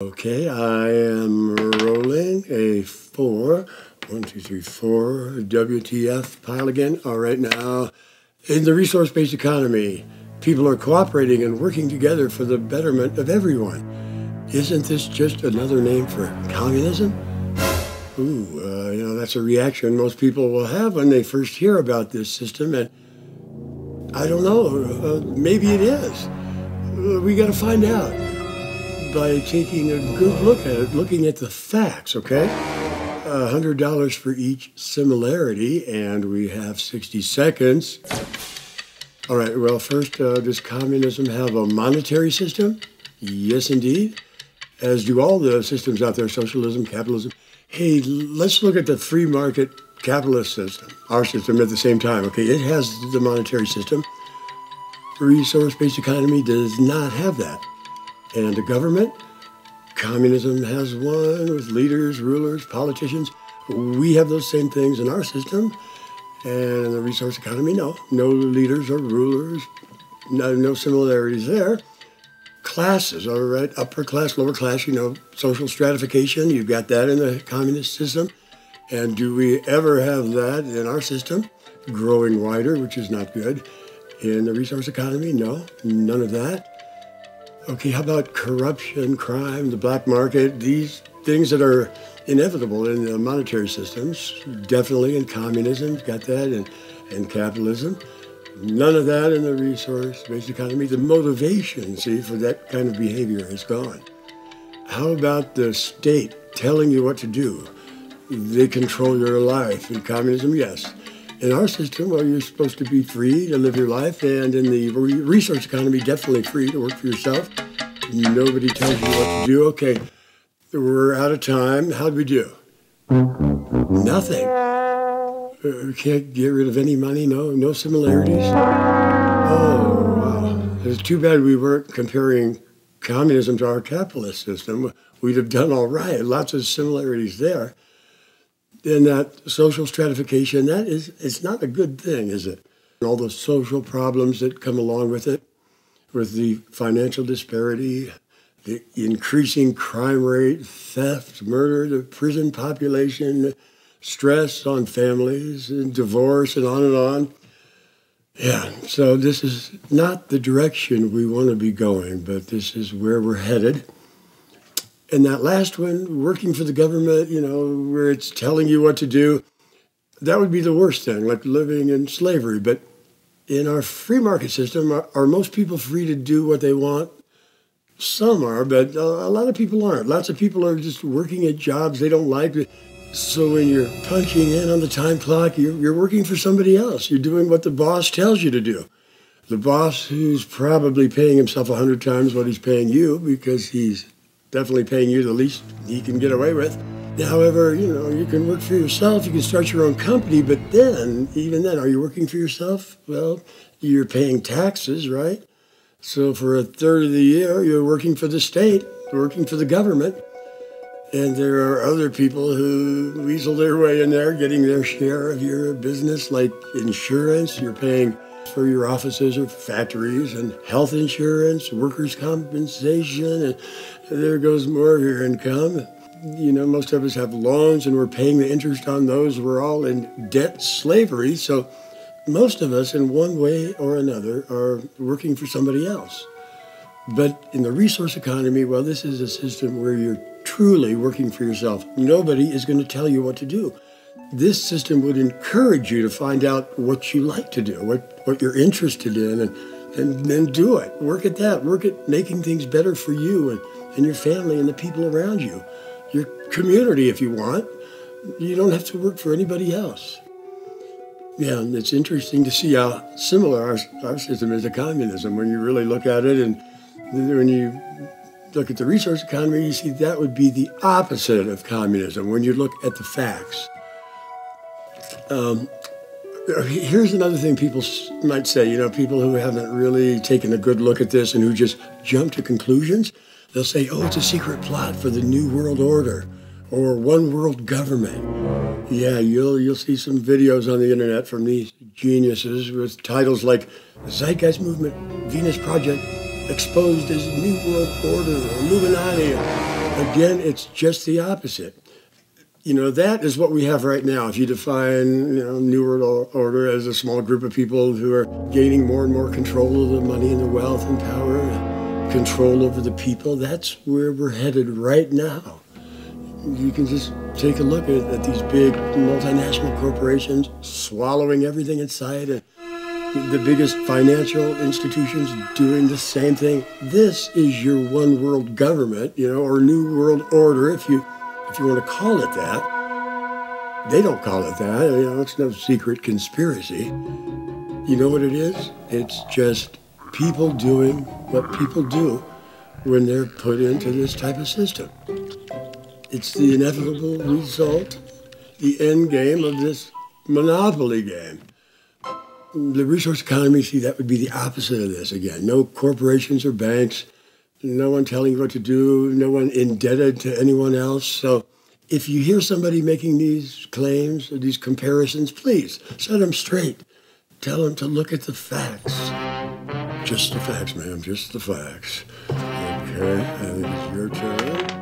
Okay, I am rolling a 4. 1, 2, 3, 4. WTF pile again. All right, now, in the resource-based economy, people are cooperating and working together for the betterment of everyone. Isn't this just another name for communism? Ooh, that's a reaction most people will have when they first hear about this system, and I don't know, maybe it is. We got to find out by taking a good look at it, looking at the facts, okay? $100 for each similarity, and we have 60 seconds. All right, well, first, does communism have a monetary system? Yes, indeed. As do all the systems out there, socialism, capitalism. Hey, let's look at the free market capitalist system, our system at the same time, okay? It has the monetary system. Resource-based economy does not have that. And the government, communism has one with leaders, rulers, politicians. We have those same things in our system. And in the resource economy, no leaders or rulers, no similarities there. Classes, all right, upper class, lower class, social stratification, you've got that in the communist system. And do we ever have that in our system? Growing wider, which is not good. In the resource economy, no, none of that. Okay, how about corruption, crime, the black market, these things that are inevitable in the monetary systems? Definitely in communism, got that, and capitalism. None of that in the resource-based economy. The motivation, for that kind of behavior is gone. How about the state telling you what to do? They control your life. In communism, yes. In our system, well, you're supposed to be free to live your life, and in the resource economy, definitely free to work for yourself. Nobody tells you what to do. Okay, we're out of time. How'd we do? Nothing. We can't get rid of any money, no similarities. Oh, wow. It's too bad we weren't comparing communism to our capitalist system. We'd have done all right. Lots of similarities there. And that social stratification, it's not a good thing, is it? And all the social problems that come along with it, with the financial disparity, the increasing crime rate, theft, murder, the prison population, stress on families, and divorce, and on and on. Yeah, so this is not the direction we want to be going, but this is where we're headed. And that last one, working for the government, where it's telling you what to do, that would be the worst thing, like living in slavery. But in our free market system, are most people free to do what they want? Some are, but a lot of people aren't. Lots of people are just working at jobs they don't like. So when you're punching in on the time clock, you're working for somebody else. You're doing what the boss tells you to do. The boss who's probably paying himself 100 times what he's paying you, because he's definitely paying you the least he can get away with. However, you can work for yourself, you can start your own company, but even then, are you working for yourself? Well, you're paying taxes, right? So for a third of the year, you're working for the state, working for the government. And there are other people who weasel their way in there, getting their share of your business, like insurance. You're paying for your offices or factories, and health insurance, workers' compensation, and there goes more of your income. Most of us have loans, and we're paying the interest on those. We're all in debt slavery, so most of us, in one way or another, are working for somebody else. But in the resource economy, well, this is a system where you're truly working for yourself. Nobody is going to tell you what to do. This system would encourage you to find out what you like to do, what you're interested in, and then do it. Work at that. Work at making things better for you and your family and the people around you. Your community, if you want. You don't have to work for anybody else. Yeah, and it's interesting to see how similar our system is to communism when you really look at it. And when you look at the resource economy, you see that would be the opposite of communism when you look at the facts. Here's another thing people might say, people who haven't really taken a good look at this and who just jump to conclusions. They'll say, oh, it's a secret plot for the New World Order or one world government. Yeah, you'll see some videos on the internet from these geniuses with titles like the Zeitgeist Movement, Venus Project, exposed as New World Order, Illuminati. Again, it's just the opposite. That is what we have right now. If you define, New World Order as a small group of people who are gaining more and more control of the money and the wealth and power, and control over the people, that's where we're headed right now. You can just take a look at these big multinational corporations swallowing everything in sight, and the biggest financial institutions doing the same thing. This is your one world government, or New World Order, if you want to call it that. They don't call it that. It's no secret conspiracy. You know what it is? It's just people doing what people do when they're put into this type of system. It's the inevitable result, the end game of this monopoly game. The resource economy, see, that would be the opposite of this again. No corporations or banks, no one telling you what to do, no one indebted to anyone else. So if you hear somebody making these claims or these comparisons, please set them straight. Tell them to look at the facts. Just the facts, ma'am, just the facts. Okay, I think it's your turn.